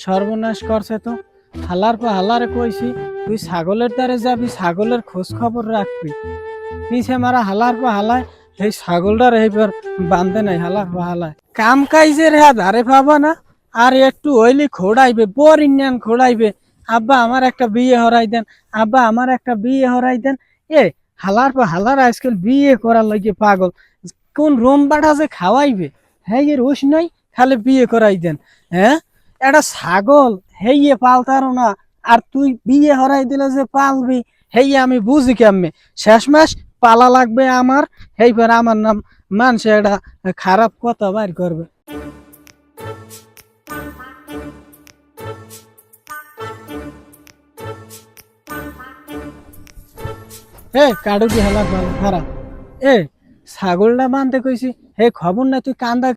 সর্বনাশ করছে তো। হালার পর হালারে কইছি তুই ছাগলের দ্বারে যাবি, ছাগলের খোঁজ খবর রাখবি। পিছে মারা হালার পর হালায় এই ছাগলটার এইবার বান্ধে নাই। হালার পর হালায় কাম কাইজের হ্যাঁ ধারে পাবা না। আর একটু হইলে খোড়াইবে, বর ইন্যান খোড়াইবে। আব্বা আমার একটা বিয়ে হরাই দেন, আব্বা আমার একটা বিয়ে হরাই দেন। এ হালার পর হালার আজকাল বিয়ে করার লাগে পাগল। কোন রোম বাটা যে খাওয়াইবে, হ্যাঁ এর ওষ নাই, খালি বিয়ে করাই দেন। হ্যাঁ একটা ছাগল হেইয়ে পালতারো না, আর তুই বিয়ে হরাই দিলে যে পালবি হেই আমি বুঝি কেমনে। শেষ মাস পালা লাগবে আমার, এইবার আমার নাম মানুষে একটা খারাপ কথা বাইর করবে। এ কাডু কি হালার ভালো খারাপ। এ ছাগলটা বানতে কইছি, হে খবর না তুই কান্দা